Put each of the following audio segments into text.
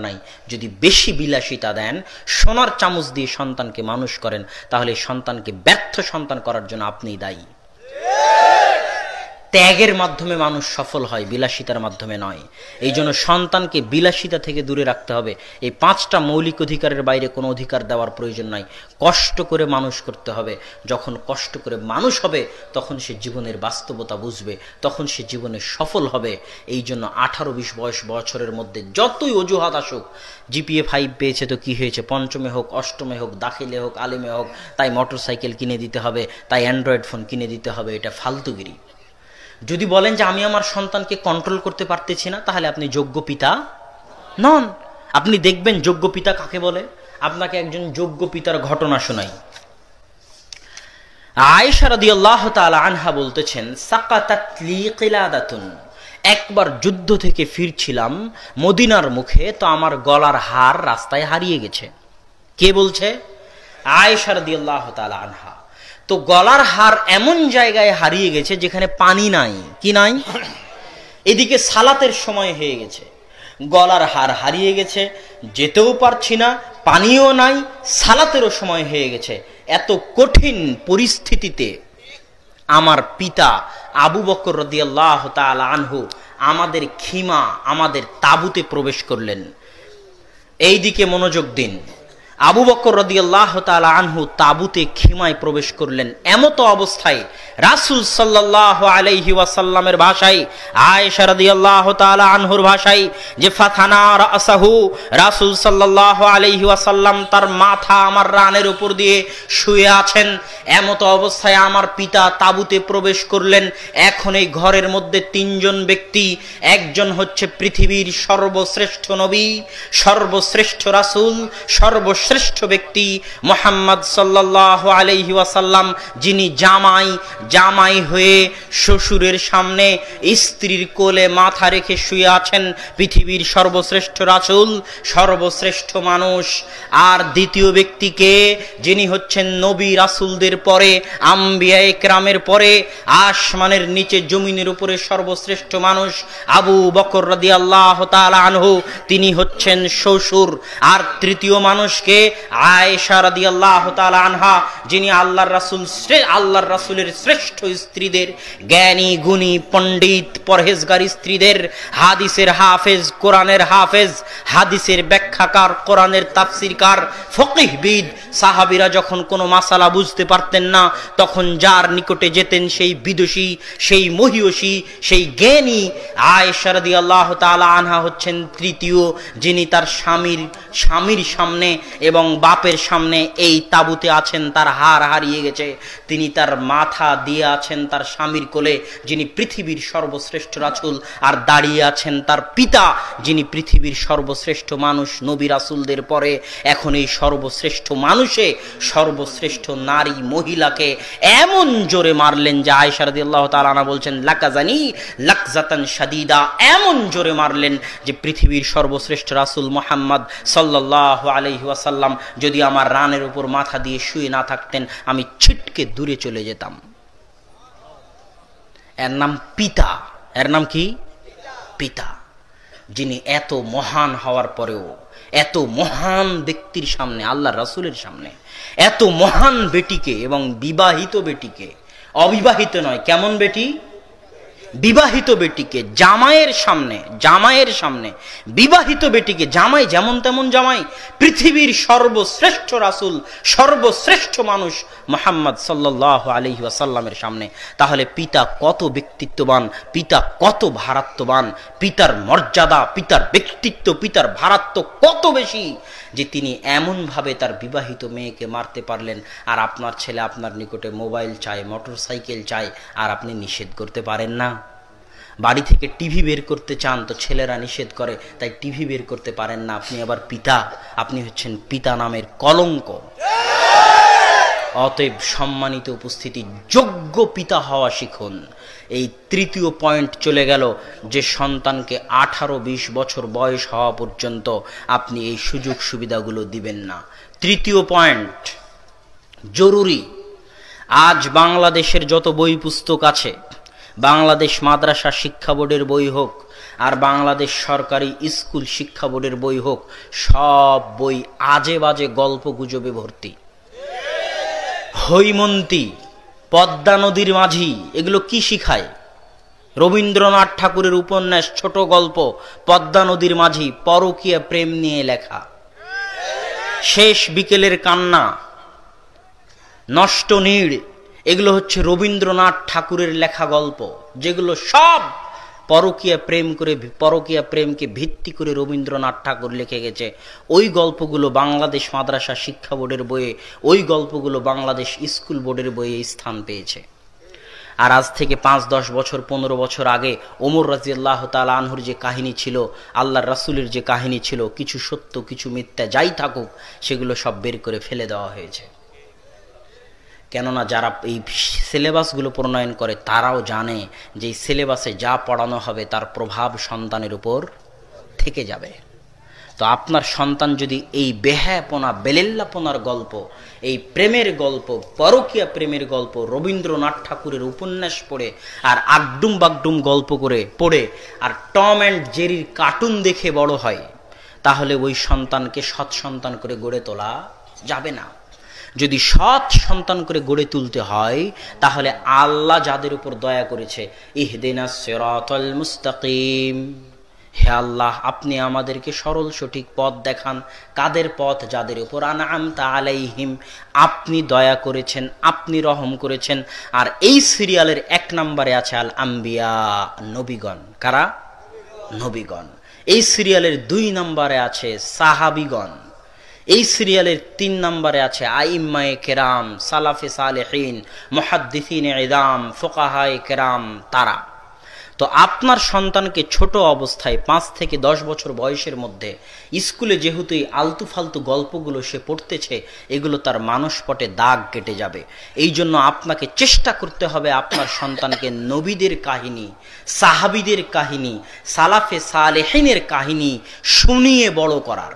নাই। যদি বেশি বিলাসিতা দেন, সোনার চামচ দিয়ে সন্তানকে মানুষ করেন, তাহলে সন্তানকে ব্যর্থ সন্তান করার জন্য আপনিই দায়ী। ত্যাগের মাধ্যমে মানুষ সফল হয়, বিলাসিতার মাধ্যমে নয়। এই জন্য সন্তানকে বিলাসিতা থেকে দূরে রাখতে হবে। এই 5টা মৌলিক অধিকারের বাইরে কোনো অধিকার দেওয়ার প্রয়োজন নাই। কষ্ট করে মানুষ করতে হবে। যখন কষ্ট করে মানুষ হবে, তখন সে জীবনের বাস্তবতা বুঝবে, তখন সে জীবনে সফল হবে। এই জন্য 18-20 বছরের মধ্যে যতই অজুহাত আসুক, GPA 5 পেয়েছে তো কি হয়েছে, পঞ্চমে হোক, অষ্টমে হোক, দাখিলে হোক, আলিমে হোক, তাই মোটরসাইকেল কিনে দিতে হবে, তাই অ্যান্ড্রয়েড ফোন কিনে দিতে হবে, এটা ফালতুগিরি। যদি বলেন যে আমি আমার সন্তানকে কন্ট্রোল করতে পারতেছি না, তাহলে আপনি যোগ্য পিতা নন। আপনি দেখবেন যোগ্য পিতা কাকে বলে। আপনাকে একজন যোগ্য পিতার ঘটনা শোনাই। আয়েশা রাদিয়াল্লাহু তাআলা আনহা বলতেছেন, সাকাতাত লি কিলাদাতুন, একবার যুদ্ধ থেকে ফিরছিলাম মদিনার মুখে, তো আমার গলার হার রাস্তায় হারিয়ে গেছে। কে বলছে? আয়েশা রাদিয়াল্লাহু তাআলা আনহা। তো গলার হার এমন জায়গায় হারিয়ে গেছে যেখানে পানি নাই। কি নাই? এদিকে সালাতের সময় হয়ে গেছে, গলার হার হারিয়ে গেছে, যেতেও পারছি না, পানিও নাই, সালাতেরও সময় হয়ে গেছে। এত কঠিন পরিস্থিতিতে আমার পিতা আবু বকর রাদিয়াল্লাহু তাআলা আনহু আমাদের খিমা, আমাদের তাঁবুতে প্রবেশ করলেন। এই দিকে মনোযোগ দিন। আবু বকর রাদিয়াল্লাহু তাআলা আনহু তাঁবুতে খিমায় প্রবেশ করলেন। এমতো অবস্থায় রাসূল সাল্লাল্লাহু আলাইহি ওয়াসাল্লামের ভাষায়, আয়েশা রাদিয়াল্লাহু তাআলা আনহুর ভাষায়, যে ফাথানা রাসাহু, রাসূল সাল্লাল্লাহু আলাইহি ওয়াসাল্লাম তার মাথা আমার রানের উপর দিয়ে শুয়ে আছেন। এমতো অবস্থায় আমার পিতা তাঁবুতে প্রবেশ করলেন। এখন এই ঘরের মধ্যে 3 জন ব্যক্তি। একজন হচ্ছে পৃথিবীর সর্বশ্রেষ্ঠ নবী, সর্বশ্রেষ্ঠ রাসূল, সর্বশ্রেষ্ঠ ব্যক্তি মুহাম্মদ সাল্লাল্লাহু আলাইহি ওয়াসাল্লাম, যিনি জামাই হয়ে শ্বশুরের সামনে স্ত্রীর কোলে মাথা রেখে শুয়ে আছেন। পৃথিবীর সর্বশ্রেষ্ঠ রাসূল, সর্বশ্রেষ্ঠ মানুষ। আর দ্বিতীয় ব্যক্তিকে, যিনি হচ্ছেন নবী রাসূলদের পরে, আম্বিয়া ইকরামের পরে, আসমানের নিচে জমিনের উপরে সর্বশ্রেষ্ঠ মানুষ, আবু বকর রাদিয়াল্লাহু তাআলা আনহু, তিনি হচ্ছেন শ্বশুর। আর তৃতীয় মানুষকে আয়েশা রাদিয়াল্লাহু তাআলা আনহা, যিনি আল্লাহর রাসূলের শ্রেষ্ঠ স্ত্রীদের, জ্ঞানী গুণী পণ্ডিত পরহেজগার স্ত্রীদের, হাদিসের হাফেজ, কোরআনের হাফেজ, হাদিসের ব্যাখ্যাকার, কোরআনের তাফসীরকার, ফকিহবিদ। সাহাবীরা যখন কোনো মাসালা বুঝতে পারতেন না, তখন যার নিকটে যেতেন সেই বিদুষী, সেই মহিয়সী, সেই জ্ঞানী। আয়েশা রাদিয়াল্লাহু তাআলা আনহা হচ্ছেন তৃতীয়, যিনি তার স্বামীর সামনে এবং বাপের সামনে এই তাঁবুতে আছেন। তার হার হারিয়ে গেছে, তিনি তার মাথা দিয়ে আছেন তার স্বামীর কোলে, যিনি পৃথিবীর সর্বশ্রেষ্ঠ রাসূল। আর দাঁড়িয়ে আছেন তার পিতা, যিনি পৃথিবীর সর্বশ্রেষ্ঠ মানুষ, নবী রাসূলদের পরে। এখন এই সর্বশ্রেষ্ঠ মানুষে সর্বশ্রেষ্ঠ নারী মহিলাকে এমন জোরে মারলেন যে আয়েশা রাদিয়াল্লাহু তাআলা আনহা বলছেন, লাকাজানি লাকজাতান শাদীদা, এমন জোরে মারলেন যে পৃথিবীর সর্বশ্রেষ্ঠ রাসূল মুহাম্মদ সাল্লাল্লাহু আলাইহি ওয়াসাল্লাম যদি আমার রানের উপর মাথা দিয়ে শুয়ে না থাকতেন, আমি ছিটকে দূরে চলে যেতাম। এর নাম পিতা। এর নাম কি? পিতা। যিনি এত মহান হওয়ার পরেও, এত মহান ব্যক্তির সামনে, আল্লাহর রাসূলের সামনে, এত মহান বেটিকে এবং বিবাহিত বেটিকে, অবিবাহিত নয়, কেমন বেটি? বিবাহিত বেটিকে জামাইয়ের সামনে বিবাহিত বেটিকে, জামাই যেমন তেমন জামাই, পৃথিবীর সর্বশ্রেষ্ঠ রাসূল, সর্বশ্রেষ্ঠ মানুষ মুহাম্মদ সাল্লাল্লাহু আলাইহি ওয়াসাল্লামের সামনে। তাহলে পিতা কত ব্যক্তিত্ববান, পিতা কত ভারাত্ববান, পিতার মর্যাদা, পিতার ব্যক্তিত্ব, পিতার ভারাত্ব কত বেশি যে তিনি এমনভাবে তার বিবাহিত মেয়েকে মারতে পারলেন। আর আপনার ছেলে আপনার নিকটে মোবাইল চায়, মোটরসাইকেল চায়, আর আপনি নিষেধ করতে পারেন না। বাড়ি থেকে টিভি বের করতে চান তো ছেলেরা নিষেধ করে, তাই টিভি বের করতে পারেন না। আপনি আবার পিতা, আপনি হচ্ছেন পিতা নামের কলঙ্ক। অতএব সম্মানিত উপস্থিতি, যোগ্য পিতা হওয়া শিখুন। এই তৃতীয় পয়েন্ট চলে গেল যে সন্তানকে 18-20 বছর বয়স হওয়া পর্যন্ত আপনি এই সুযোগ সুবিধাগুলো দিবেন না। তৃতীয় পয়েন্ট জরুরি। আজ বাংলাদেশের যত বই পুস্তক আছে, বাংলাদেশ মাদ্রাসা শিক্ষা বোর্ডের বই হোক, আর বাংলাদেশ সরকারি স্কুল শিক্ষা বোর্ডের বই হোক, সব বই আজে বাজে গল্প গুজবে ভর্তি। হৈমন্তী, পদ্মা নদীর মাঝি, এগুলো কি শিখায়? রবীন্দ্রনাথ ঠাকুরের উপন্যাস ছোট গল্প পদ্মা নদীর মাঝি, পরকীয়া প্রেম নিয়ে লেখা। শেষ বিকেলের কান্না, নষ্ট নীড়, এগুলো হচ্ছে রবীন্দ্রনাথ ঠাকুরের লেখা গল্প, যেগুলো সব পরকীয়া প্রেম করে, পরকীয়া প্রেমকে ভিত্তি করে রবীন্দ্রনাথ ঠাকুর লিখে গেছে। ওই গল্পগুলো বাংলাদেশ মাদ্রাসা শিক্ষা বোর্ডের বইয়ে, ওই গল্পগুলো বাংলাদেশ স্কুল বোর্ডের বইয়ে স্থান পেয়েছে। আর আজ থেকে 5-10 বছর 15 বছর আগে ওমর রাদিয়াল্লাহু তাআলা আনহুর যে কাহিনী ছিল, আল্লাহর রাসূলের যে কাহিনী ছিল, কিছু সত্য কিছু মিথ্যা যাই থাকুক, সেগুলো সব বের করে ফেলে দেওয়া হয়েছে। কেননা যারা এই সিলেবাসগুলো প্রণয়ন করে তারাও জানে যে এই সিলেবাসে যা পড়ানো হবে তার প্রভাব সন্তানের উপর থেকে যাবে। তো আপনার সন্তান যদি এই বেহায়াপনা বেলেল্লাপনার গল্প, এই প্রেমের গল্প, পরকীয়া প্রেমের গল্প রবীন্দ্রনাথ ঠাকুরের উপন্যাস পড়ে আর আগডুম বাগডুম গল্প করে পড়ে আর টম অ্যান্ড জেরির কার্টুন দেখে বড় হয়, তাহলে ওই সন্তানকে সৎ সন্তান করে গড়ে তোলা যাবে না। যদি সৎ সন্তান করে গড়ে তুলতে হয়, তাহলে আল্লাহ যাদের উপর দয়া করেছে, ইহদিনাস সিরাতাল মুস্তাকিম, হে আল্লাহ আপনি আমাদেরকে সরল সঠিক পথ দেখান। কাদের পথ? যাদের উপর আনআমতা আলাইহিম, আপনি দয়া করেছেন, আপনি রহম করেছেন। আর এই সিরিয়ালের 1 নম্বরে আছে আল আম্বিয়া, নবীগণ। কারা? নবীগণ। এই সিরিয়ালের 2 নম্বরে আছে সাহাবীগণ। এই সিরিয়ালের 3 নম্বরে আছে আইম্মায়ে কেরাম, সালাফে সালেহিন, মুহাদ্দিসিনে ইদাম, ফুকাহায়ে কেরাম, তারা। তো আপনার সন্তানকে ছোট অবস্থায় 5 থেকে 10 বছর বয়সের মধ্যে স্কুলে যেহেতু এই আলতু ফালতু গল্পগুলো সে পড়তেছে, এগুলো তার মানসপটে দাগ কেটে যাবে। এই জন্য আপনাকে চেষ্টা করতে হবে আপনার সন্তানকে নবীদের কাহিনী, সাহাবীদের কাহিনী, সালাফে সালেহিনের কাহিনী শুনিয়ে বড় করার।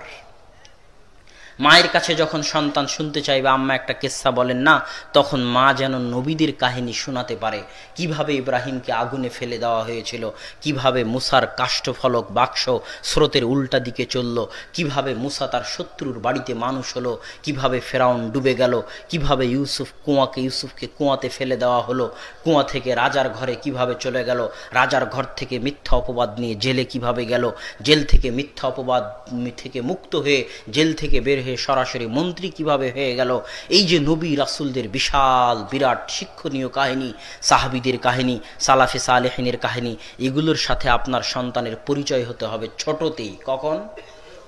মায়ের কাছে যখন সন্তান শুনতে চাইবে আম্মা একটা কিসসা বলেন না, তখন মা যেন নবীদের কাহিনী শোনাতে পারে। কিভাবে ইব্রাহিমকে আগুনে ফেলে দেওয়া হয়েছিল, কিভাবে মুসার কাষ্ঠফলক বাক্স স্রোতের উল্টা দিকে চলল, কিভাবে মুসা তার শত্রুর বাড়িতে মানুষ হলো, কিভাবে ফেরাউন ডুবে গেল, কিভাবে ইউসুফকে কুয়াতে ফেলে দেওয়া হলো, কুয়া থেকে রাজার ঘরে কিভাবে চলে গেল, রাজার ঘর থেকে মিথ্যা অপবাদ নিয়ে জেলে কিভাবে গেল, জেল থেকে মিথ্যা অপবাদ থেকে মুক্ত হয়ে জেল থেকে বের হয়ে সরাসরি মন্ত্রী কিভাবে হয়ে গেল। এই যে নবী রাসূলদের বিশাল বিরাট শিক্ষণীয় কাহিনী, সাহাবীদের কাহিনী, সালাফে সালেহিনের কাহিনী, এগুলোর সাথে আপনার সন্তানের পরিচয় হতে হবে ছোটতেই। কখন?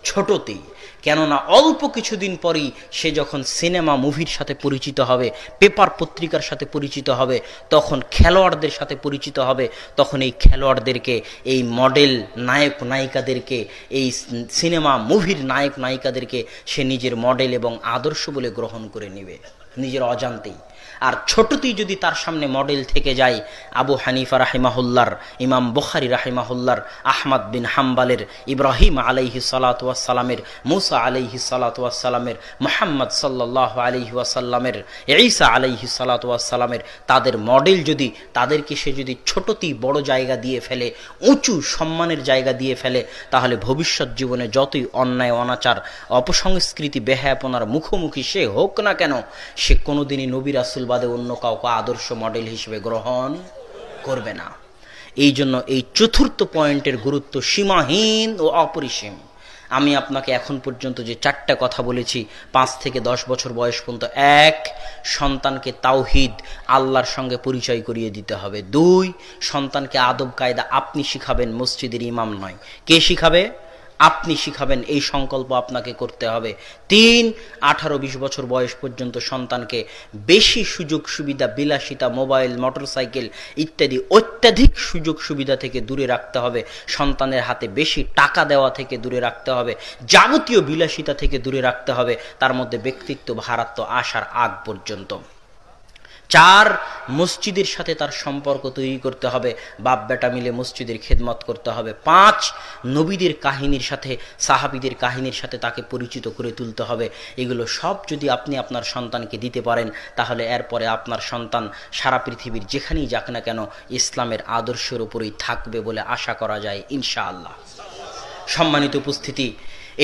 ছোটতেই। কেননা অল্প কিছুদিন পরেই সে যখন সিনেমা মুভির সাথে পরিচিত হবে, পেপার পত্রিকার সাথে পরিচিত হবে, তখন খেলোয়াড়দের সাথে পরিচিত হবে, তখন এই খেলোয়াড়দেরকে, এই মডেল নায়ক নায়িকাদেরকে, এই সিনেমা মুভির নায়ক নায়িকাদেরকে সে নিজের মডেল এবং আদর্শ বলে গ্রহণ করে নেবে নিজের অজান্তেই। আর ছোটতেই যদি তার সামনে মডেল থেকে যায় আবু হানিফা রাহিমাহুল্লাহর, ইমাম বুখারী রাহিমাহুল্লাহর, আহমদ বিন হাম্বালের, ইব্রাহিম আলাইহিস সালাতু ওয়াস সালামের, মুসা আলাইহিস সালাতু ওয়াস সালামের, মুহাম্মদ সাল্লাল্লাহু আলাইহি ওয়াসাল্লামের, ঈসা আলাইহিস সালাতু ওয়াস সালামের, তাদের মডেল যদি, তাদেরকে সে যদি ছোটতেই বড় জায়গা দিয়ে ফেলে, উঁচু সম্মানের জায়গা দিয়ে ফেলে, তাহলে ভবিষ্যৎ জীবনে যতই অন্যায় অনাচার অপসংস্কৃতি বেহায়াপনার মুখোমুখি সে হোক না কেন, সে কোনোদিনই নবী রাসূল বাদে অন্য কাউকে আদর্শ মডেল হিসেবে গ্রহণ করবে না। এই জন্য এই চতুর্থ পয়েন্টের গুরুত্ব সীমাহীন ও অপরিসীম। আমি আপনাকে এখন পর্যন্ত যে 4টা কথা বলেছি, 5 থেকে 10 বছর বয়স পর্যন্ত, 1, সন্তানকে তাওহীদ আল্লাহর সঙ্গে পরিচয় করিয়ে দিতে হবে। 2, সন্তানকে আদব কায়দা আপনি শিখাবেন, মসজিদের ইমাম নয়। কে শিখাবে? আপনি শিখাবেন, এই সংকল্প আপনাকে করতে হবে। 3, 18-20 বছর বয়স পর্যন্ত সন্তানকে বেশি সুযোগ সুবিধা, বিলাসিতা, মোবাইল, মোটরসাইকেল ইত্যাদি অত্যাধিক সুযোগ সুবিধা থেকে দূরে রাখতে হবে। সন্তানের হাতে বেশি টাকা দেওয়া থেকে দূরে রাখতে হবে, যাবতীয় বিলাসিতা থেকে দূরে রাখতে হবে, তার মধ্যে ব্যক্তিত্ব ভারাত্ব আসার আগ পর্যন্ত। 4, মসজিদের সাথে তার সম্পর্ক তৈরি করতে হবে, বাপ বেটা মিলে মসজিদের খেদমত করতে হবে। 5, নবীদের কাহিনীর সাথে, সাহাবীদের কাহিনীর সাথে তাকে পরিচিত করে তুলতে হবে। এগুলো সব যদি আপনি আপনার সন্তানকে দিতে পারেন, তাহলে এরপরে আপনার সন্তান সারা পৃথিবীর যেখানেই যাক না কেন ইসলামের আদর্শের উপরেই থাকবে বলে আশা করা যায় ইনশাআল্লাহ। সম্মানিত উপস্থিতি,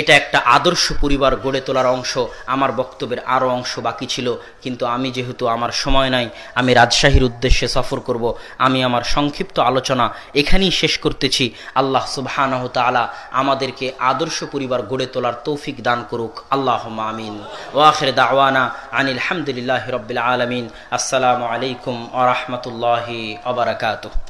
এটা একটা আদর্শ পরিবার গড়ে তোলার অংশ। আমার বক্তব্যের আরও অংশ বাকি ছিল, কিন্তু আমি যেহেতু আমার সময় নাই, আমি রাজশাহীর উদ্দেশ্যে সফর করব, আমি আমার সংক্ষিপ্ত আলোচনা এখানেই শেষ করতেছি। আল্লাহ সুবহানাহু ওয়া তাআলা আমাদেরকে আদর্শ পরিবার গড়ে তোলার তৌফিক দান করুক, আল্লাহুম্মা আমিন। ওয়া আখির দাওয়ানা আনিল হামদুলিল্লাহি রাব্বিল আলামিন। আসসালামু আলাইকুম ওয়া রাহমাতুল্লাহি ওয়া বারাকাতুহু।